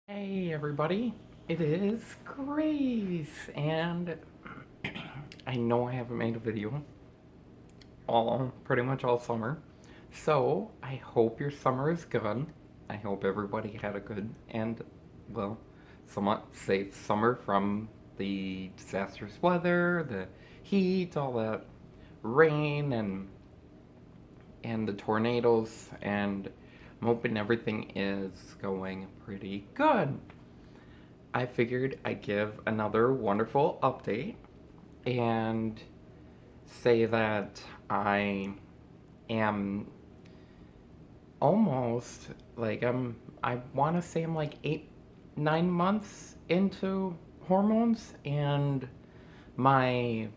Hey everybody, it is Grace, and I know I haven't made a video pretty much all summer, so I hope your summer is good. I hope everybody had a good and, well, somewhat safe summer from the disastrous weather, the heat, all that rain, and the tornadoes, and I'm hoping everything is going pretty good. I figured I'd give another wonderful update and say that I am almost I want to say I'm like 8, 9 months into hormones, and my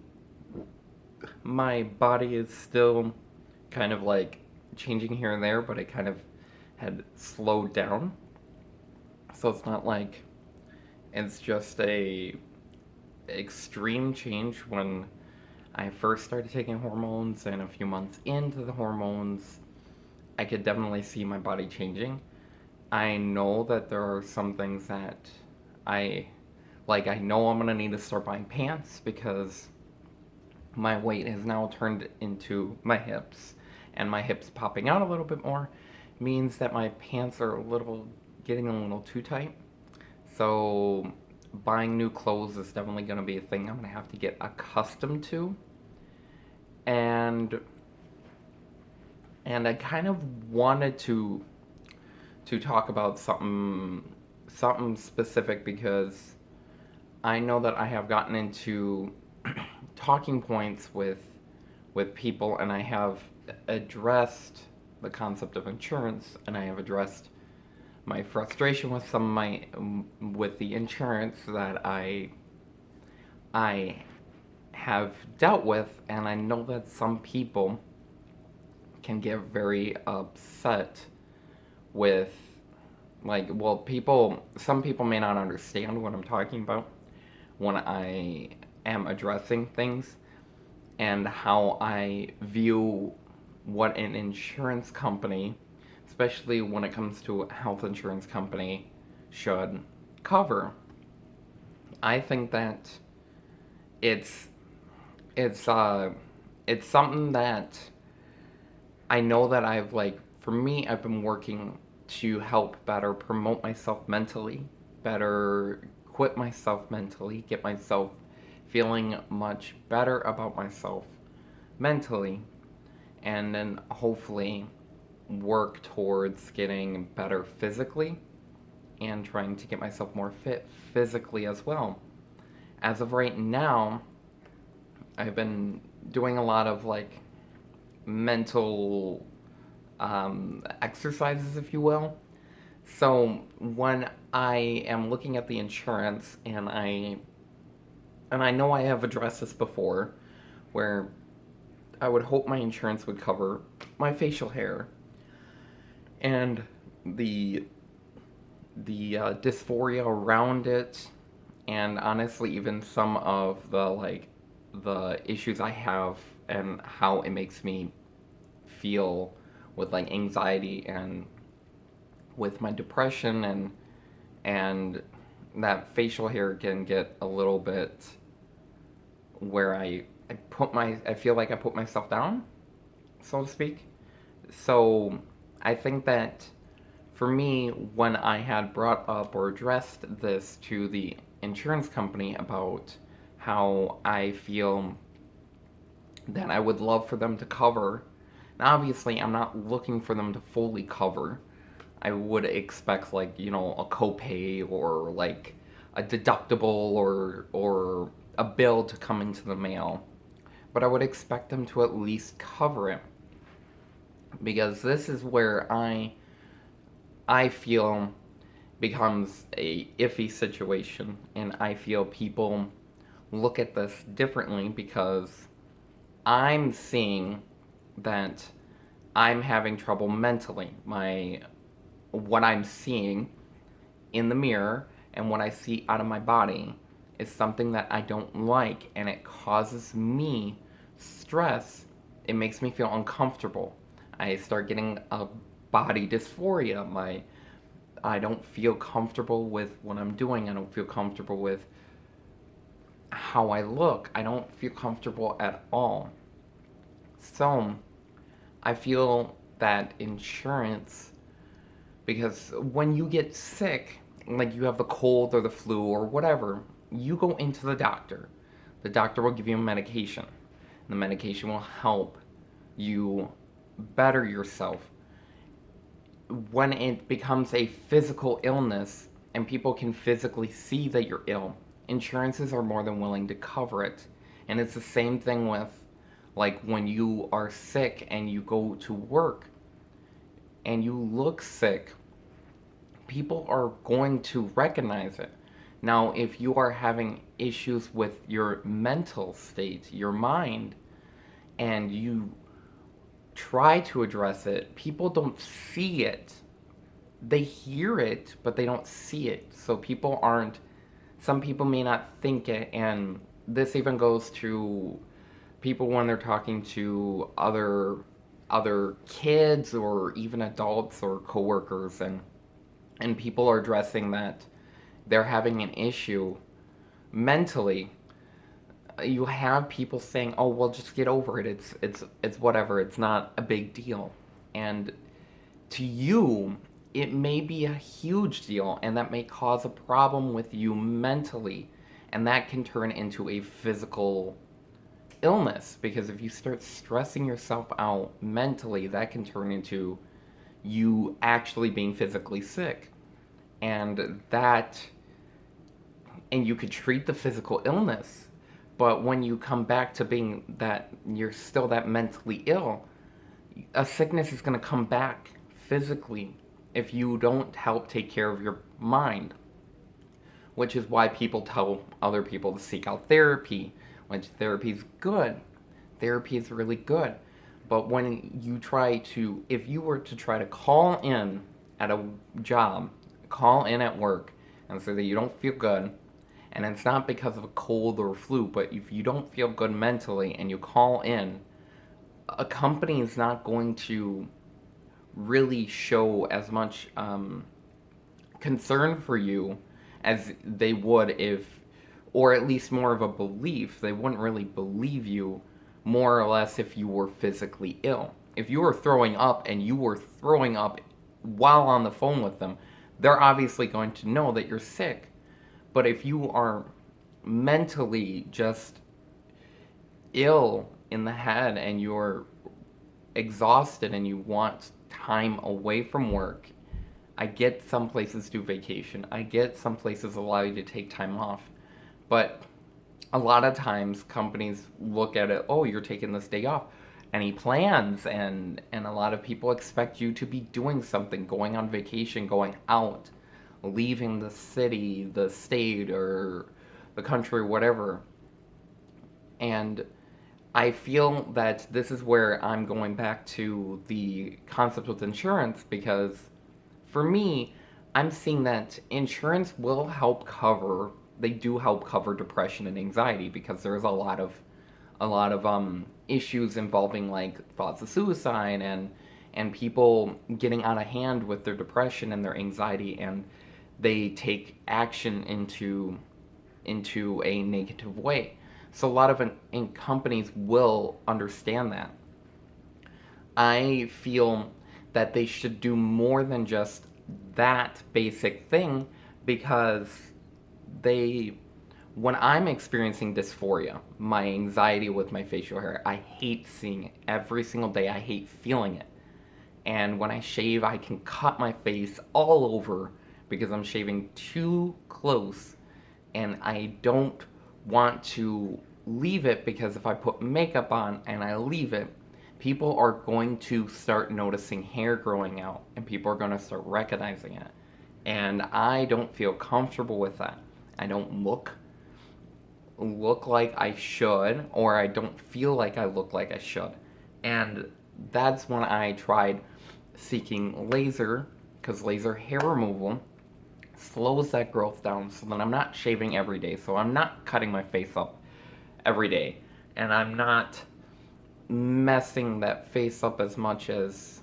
my body is still kind of like changing here and there, but it kind of had slowed down. So it's not like it's just a extreme change when I first started taking hormones, and a few months into the hormones, I could definitely see my body changing. I know that there are some things that I I know I'm gonna need to start buying pants because my weight has now turned into my hips, and my hips popping out a little bit more means that my pants are getting a little too tight. So buying new clothes is definitely going to be a thing I'm going to have to get accustomed to. And I kind of wanted to talk about something specific because I know that I have gotten into talking points with people, and I have addressed the concept of insurance, and I have addressed my frustration with with the insurance that I have dealt with, and I know that some people can get very upset with some people may not understand what I'm talking about when I am addressing things and how I view what an insurance company, especially when it comes to a health insurance company, should cover. I think that it's it's uh it's something that I know that for me, I've been working to help better promote myself mentally, better equip myself mentally, get myself feeling much better about myself mentally, and then hopefully work towards getting better physically and trying to get myself more fit physically as well. As of right now, I've been doing a lot of mental exercises, if you will. So when I am looking at the insurance, and I know I have addressed this before, where I would hope my insurance would cover my facial hair and the dysphoria around it, and honestly, even some of the issues I have and how it makes me feel with anxiety and with my depression, and that facial hair can get a little bit where I feel like I put myself down, so to speak. So I think that for me, when I had brought up or addressed this to the insurance company about how I feel that I would love for them to cover, and obviously I'm not looking for them to fully cover. I would expect a copay or a deductible or a bill to come into the mail. But I would expect them to at least cover it, because this is where I feel becomes a iffy situation, and I feel people look at this differently because I'm seeing that I'm having trouble mentally. My What I'm seeing in the mirror and what I see out of my body is something that I don't like, and it causes me stress. It makes me feel uncomfortable. I start getting a body dysphoria. I don't feel comfortable with what I'm doing. I don't feel comfortable with how I look. I don't feel comfortable at all. So I feel that insurance, because when you get sick, like you have the cold or the flu or whatever, you go into the doctor. The doctor will give you a medication. The medication will help you better yourself. When it becomes a physical illness and people can physically see that you're ill, insurances are more than willing to cover it. And it's the same thing with like when you are sick and you go to work and you look sick, people are going to recognize it. Now, if you are having issues with your mental state, your mind, and you try to address it, people don't see it. They hear it, but they don't see it. So people aren't, some people may not think it, and this even goes to people when they're talking to other kids or even adults or coworkers, and people are addressing that they're having an issue mentally. You have people saying, "Oh, well, just get over it. It's whatever. It's not a big deal." And to you, it may be a huge deal, and that may cause a problem with you mentally, and that can turn into a physical illness, because if you start stressing yourself out mentally, that can turn into you actually being physically sick. And that, and you could treat the physical illness, but when you come back to being that you're still that mentally ill, a sickness is going to come back physically if you don't help take care of your mind, which is why people tell other people to seek out therapy, which therapy is good. Therapy is really good. But when you try to, if you were to try to call in at a job, call in at work, and say that you don't feel good, and it's not because of a cold or a flu, but if you don't feel good mentally and you call in, a company is not going to really show as much concern for you as they would if, or at least more of a belief. They wouldn't really believe you more or less if you were physically ill. If you were throwing up and you were throwing up while on the phone with them, they're obviously going to know that you're sick. But if you are mentally just ill in the head and you're exhausted and you want time away from work, I get some places do vacation. I get some places allow you to take time off. But a lot of times companies look at it, oh, you're taking this day off. Any plans? And a lot of people expect you to be doing something, going on vacation, going out, leaving the city, the state, or the country, whatever. And I feel that this is where I'm going back to the concept with insurance, because for me, I'm seeing that insurance will help cover, they do help cover depression and anxiety, because there's a lot of issues involving like thoughts of suicide and people getting out of hand with their depression and their anxiety, and they take action into a negative way. So a lot of companies will understand that. I feel that they should do more than just that basic thing, because they, when I'm experiencing dysphoria, my anxiety with my facial hair, I hate seeing it every single day. I hate feeling it. And when I shave, I can cut my face all over because I'm shaving too close, and I don't want to leave it, because if I put makeup on and I leave it, people are going to start noticing hair growing out, and people are going to start recognizing it. And I don't feel comfortable with that. I don't look like I should, or I don't feel like I look like I should. And that's when I tried seeking laser, because laser hair removal slows that growth down, so that I'm not shaving every day, so I'm not cutting my face up every day, and I'm not messing that face up as much as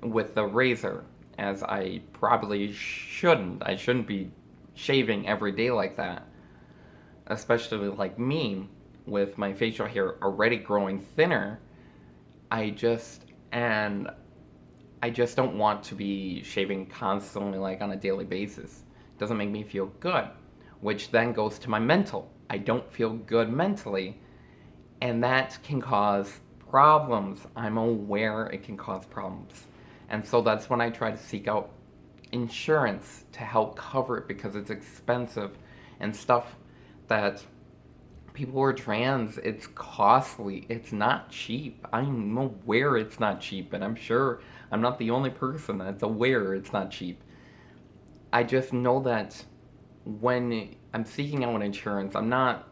with the razor. as I probably shouldn't. I shouldn't be shaving every day like that, especially like me with my facial hair already growing thinner. I just and I just don't want to be shaving constantly like on a daily basis. It doesn't make me feel good, which then goes to my mental. I don't feel good mentally, and that can cause problems. I'm aware it can cause problems. And so that's when I try to seek out insurance to help cover it because it's expensive and stuff that people who are trans, it's costly. It's not cheap. I'm aware it's not cheap, and I'm sure I'm not the only person that's aware it's not cheap. I just know that when I'm seeking out insurance, I'm not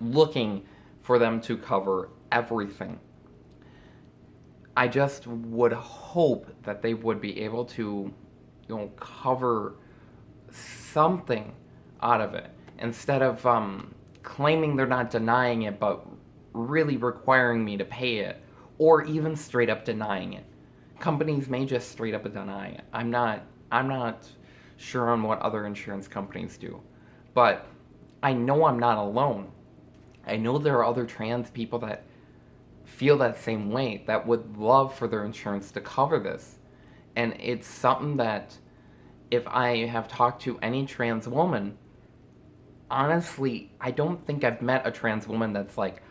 looking for them to cover everything. I just would hope that they would be able to, cover something out of it instead of claiming they're not denying it, but really requiring me to pay it, or even straight up denying it. Companies may just straight up deny it. I'm not sure on what other insurance companies do, but I know I'm not alone. I know there are other trans people that feel that same way, that would love for their insurance to cover this. And it's something that if I have talked to any trans woman, honestly, I don't think I've met a trans woman that's like,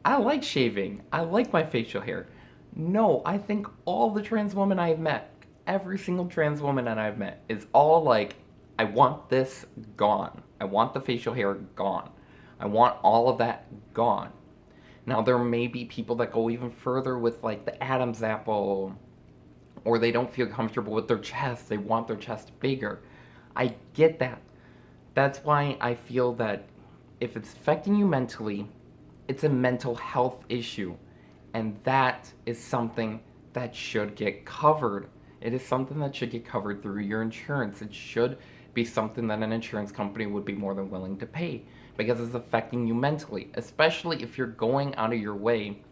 I like shaving, I like my facial hair. No, I think all the trans women I've met, every single trans woman that I've met, is all like, I want this gone. I want the facial hair gone. I want all of that gone. Now, there may be people that go even further with like the Adam's apple, or they don't feel comfortable with their chest. They want their chest bigger. I get that. That's why I feel that if it's affecting you mentally, it's a mental health issue. And that is something that should get covered. It is something that should get covered through your insurance. It should be something that an insurance company would be more than willing to pay because it's affecting you mentally, especially if you're going out of your way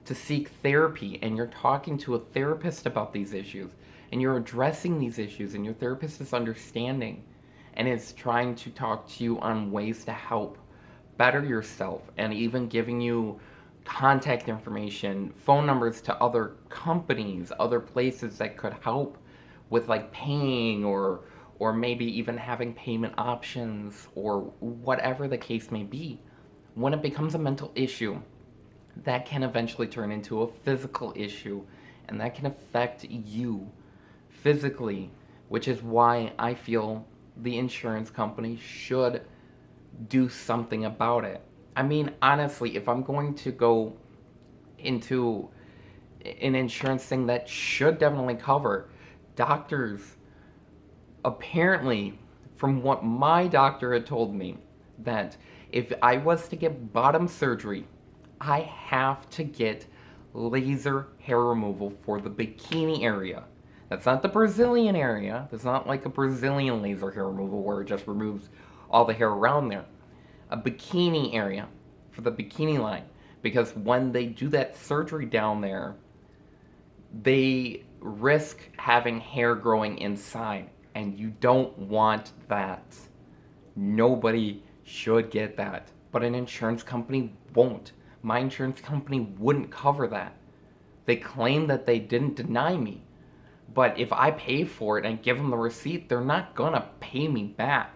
to seek therapy and you're talking to a therapist about these issues and you're addressing these issues and your therapist is understanding and is trying to talk to you on ways to help better yourself and even giving you contact information, phone numbers to other companies, other places that could help with like paying or maybe even having payment options or whatever the case may be. When it becomes a mental issue, that can eventually turn into a physical issue and that can affect you physically, which is why I feel the insurance company should do something about it. I mean, honestly, if I'm going to go into an insurance thing that should definitely cover doctors, apparently, from what my doctor had told me, that if I was to get bottom surgery, I have to get laser hair removal for the bikini area. That's not the Brazilian area. That's not like a Brazilian laser hair removal where it just removes all the hair around there. A bikini area for the bikini line. Because when they do that surgery down there, they risk having hair growing inside. And you don't want that. Nobody should get that. But an insurance company won't. My insurance company wouldn't cover that. They claim that they didn't deny me. But if I pay for it and give them the receipt, they're not gonna pay me back.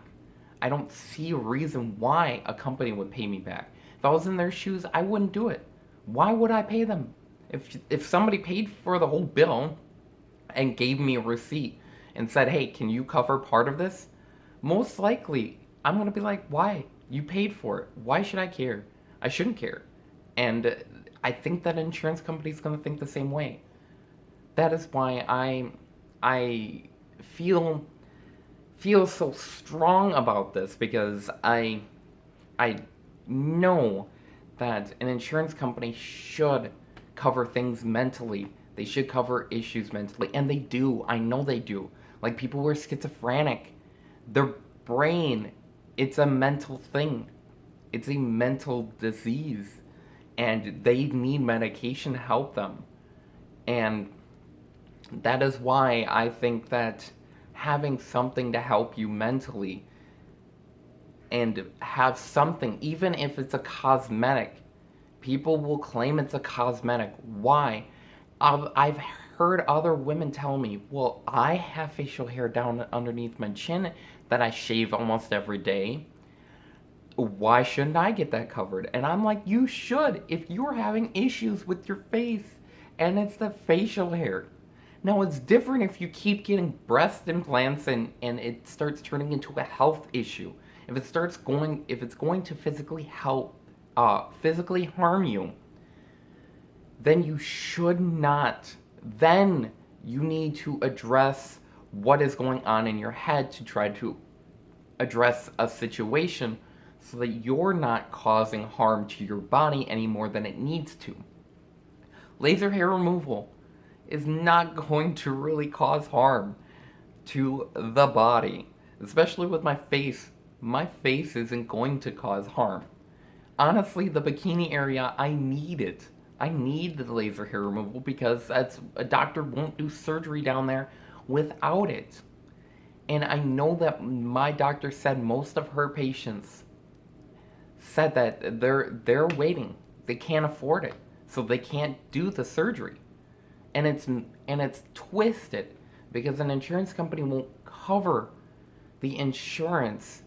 I don't see a reason why a company would pay me back. If I was in their shoes, I wouldn't do it. Why would I pay them? If somebody paid for the whole bill and gave me a receipt and said, hey, can you cover part of this? Most likely, I'm going to be like, why? You paid for it. Why should I care? I shouldn't care. And I think that insurance company's going to think the same way. That is why I feel so strong about this because I know that an insurance company should cover things mentally. They should cover issues mentally, and they do. I know they do. Like people who are schizophrenic, their brain, it's a mental thing. It's a mental disease, and they need medication to help them. And That is why I think that having something to help you mentally and have something, even if it's a cosmetic, people will claim it's a cosmetic. Why? I've heard other women tell me, well, I have facial hair down underneath my chin that I shave almost every day. Why shouldn't I get that covered? And I'm like, you should if you're having issues with your face and it's the facial hair. Now, it's different if you keep getting breast implants and it starts turning into a health issue. If it's going to physically harm you, then you should not. Then you need to address what is going on in your head to try to address a situation so that you're not causing harm to your body any more than it needs to. Laser hair removal is not going to really cause harm to the body, especially with my face. My face isn't going to cause harm. Honestly, the bikini area, I need it. I need the laser hair removal because a doctor won't do surgery down there without it. And I know that my doctor said most of her patients said that they're waiting. They can't afford it. So they can't do the surgery. And it's twisted because an insurance company won't cover the insurance,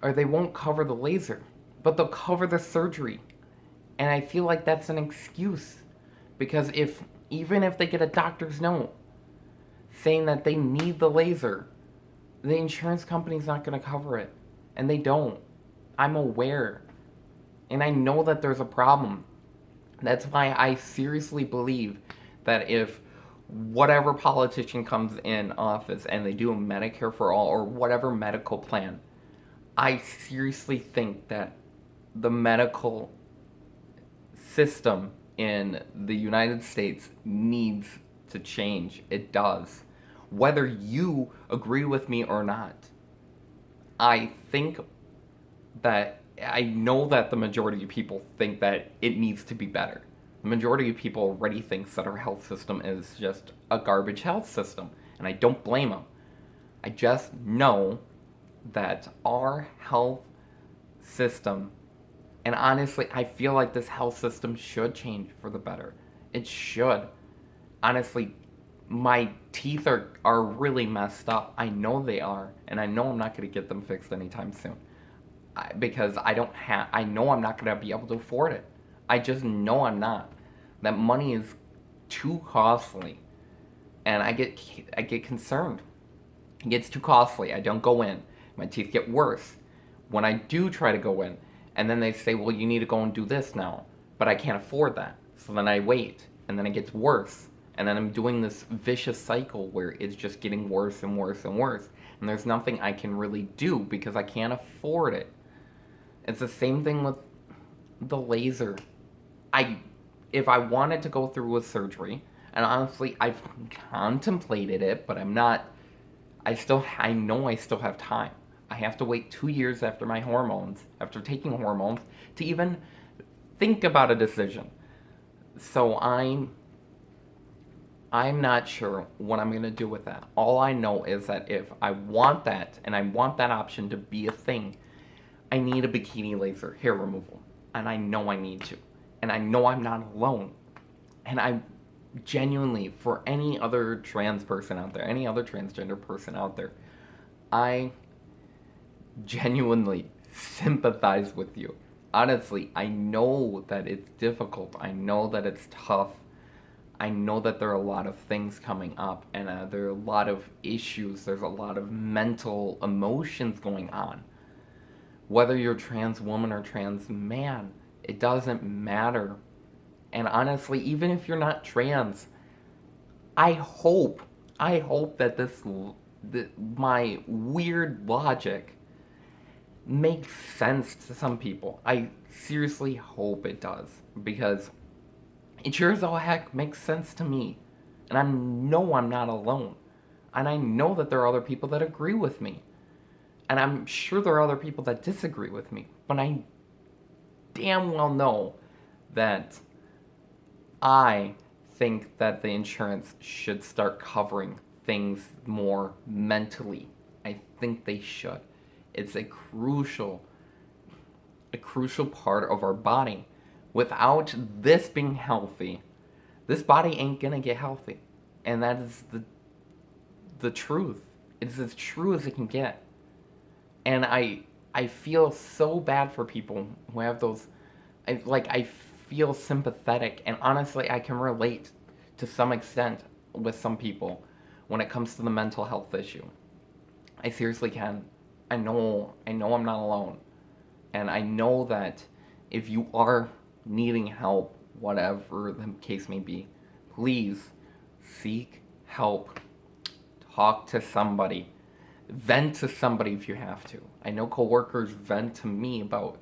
or they won't cover the laser, but they'll cover the surgery. And I feel like that's an excuse because even if they get a doctor's note saying that they need the laser, the insurance company's not going to cover it. And they don't. I'm aware. And I know that there's a problem. That's why I seriously believe that if whatever politician comes in office and they do a Medicare for all or whatever medical plan, I seriously think that the medical system in the United States needs to change. It does. Whether you agree with me or not, I think that I know that the majority of people think that it needs to be better. The majority of people already thinks that our health system is just a garbage health system, and I don't blame them. I just know that our health system, and honestly, I feel like this health system should change for the better. It should. Honestly, my teeth are really messed up. I know they are, and I know I'm not going to get them fixed anytime soon. Because I know I'm not going to be able to afford it. I just know I'm not. That money is too costly, and I get concerned. It gets too costly. I don't go in. My teeth get worse when I do try to go in, and then they say, "Well, you need to go and do this now," but I can't afford that. So then I wait, and then it gets worse, and then I'm doing this vicious cycle where it's just getting worse and worse and worse, and there's nothing I can really do because I can't afford it. It's the same thing with the laser. If I wanted to go through with surgery, and honestly, I've contemplated it, but I'm not. I know I still have time. I have to wait 2 years after taking hormones, to even think about a decision. So I'm not sure what I'm gonna do with that. All I know is that if I want that, and I want that option to be a thing, I need a bikini laser hair removal. And I know I need to. And I know I'm not alone. And I genuinely, for any other trans person out there, any other transgender person out there, I genuinely sympathize with you. Honestly, I know that it's difficult. I know that it's tough. I know that there are a lot of things coming up, and there are a lot of issues. There's a lot of mental emotions going on. Whether you're trans woman or trans man, it doesn't matter. And honestly, even if you're not trans, I hope that my weird logic makes sense to some people. I seriously hope it does, because it sure as all heck makes sense to me. And I know I'm not alone. And I know that there are other people that agree with me. And I'm sure there are other people that disagree with me. But I damn well know that I think that the insurance should start covering things more mentally. I think they should. It's a crucial part of our body. Without this being healthy, this body ain't gonna get healthy. And that is the truth. It's as true as it can get. And I feel so bad for people who have those. I feel sympathetic, and honestly, I can relate to some extent with some people when it comes to the mental health issue. I seriously can. I know I'm not alone, and I know that if you are needing help, whatever the case may be, please seek help. Talk to somebody. Vent to somebody if you have to. I know coworkers vent to me about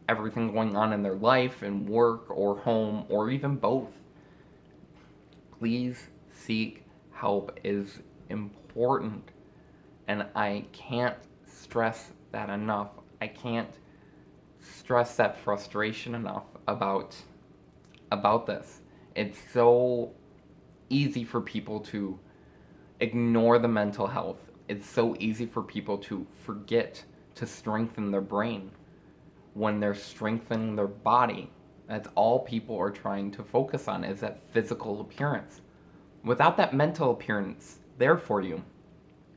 everything going on in their life and work or home or even both. Please seek help is important, and I can't stress that enough. I can't stress that frustration enough about this. It's so easy for people to ignore the mental health. It's so easy for people to forget to strengthen their brain when they're strengthening their body. That's all people are trying to focus on, is that physical appearance. Without that mental appearance there for you,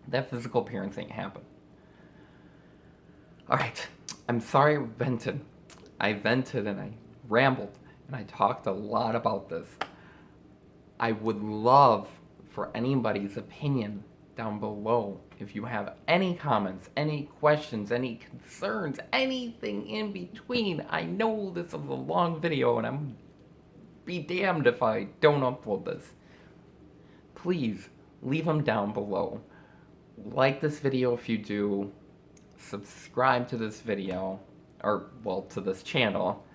that physical appearance ain't happen. Alright, I'm sorry I vented. I vented and I rambled and I talked a lot about this. I would love for anybody's opinion down below. If you have any comments, any questions, any concerns, anything in between. I know this is a long video and I'm be damned if I don't upload this. Please leave them down below. Like this video if you do. Subscribe to this video, or well, to this channel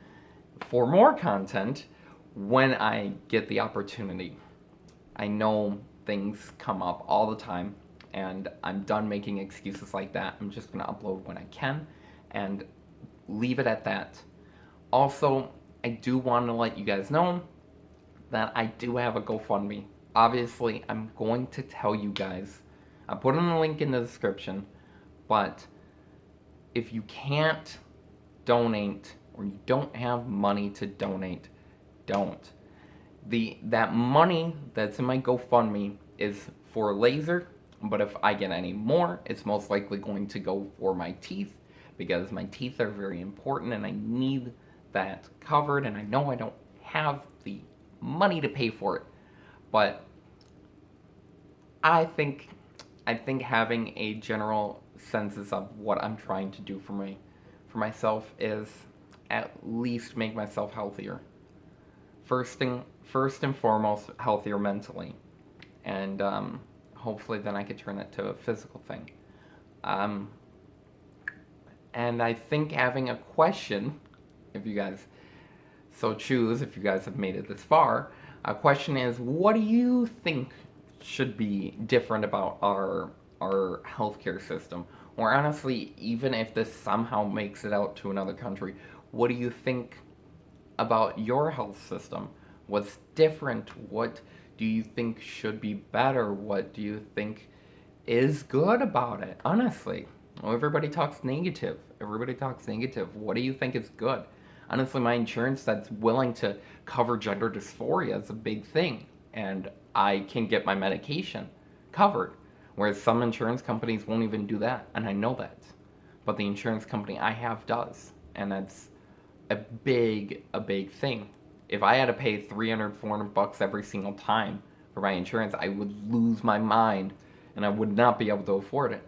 for more content when I get the opportunity. I know things come up all the time, and I'm done making excuses like that. I'm just gonna upload when I can and leave it at that. Also, I do want to let you guys know that I do have a GoFundMe. Obviously, I'm going to tell you guys. I put in a link in the description, but if you can't donate or you don't have money to donate, don't. That money that's in my GoFundMe is for laser, but if I get any more, it's most likely going to go for my teeth, because my teeth are very important and I need that covered, and I know I don't have the money to pay for it. But I think having a general sense of what I'm trying to do for myself is at least make myself healthier. First and foremost, healthier mentally, and hopefully then I could turn that to a physical thing. And I think having a question, if you guys so choose, if you guys have made it this far, a question is, what do you think should be different about our healthcare system? Or honestly, even if this somehow makes it out to another country, what do you think about your health system? What's different? What do you think should be better? What do you think is good about it? Honestly, everybody talks negative. What do you think is good? Honestly, my insurance that's willing to cover gender dysphoria is a big thing, and I can get my medication covered, whereas some insurance companies won't even do that, and I know that. But the insurance company I have does, and that's a big thing. If I had to pay $300, $400 every single time for my insurance, I would lose my mind, and I would not be able to afford it.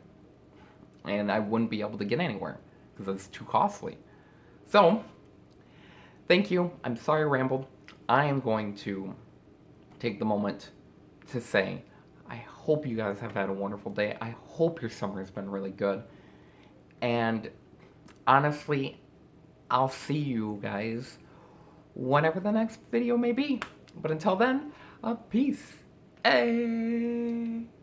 And I wouldn't be able to get anywhere, because it's too costly. So, thank you. I'm sorry I rambled. I am going to take the moment to say, I hope you guys have had a wonderful day. I hope your summer has been really good. And honestly, I'll see you guys whenever the next video may be. But until then, peace. Hey!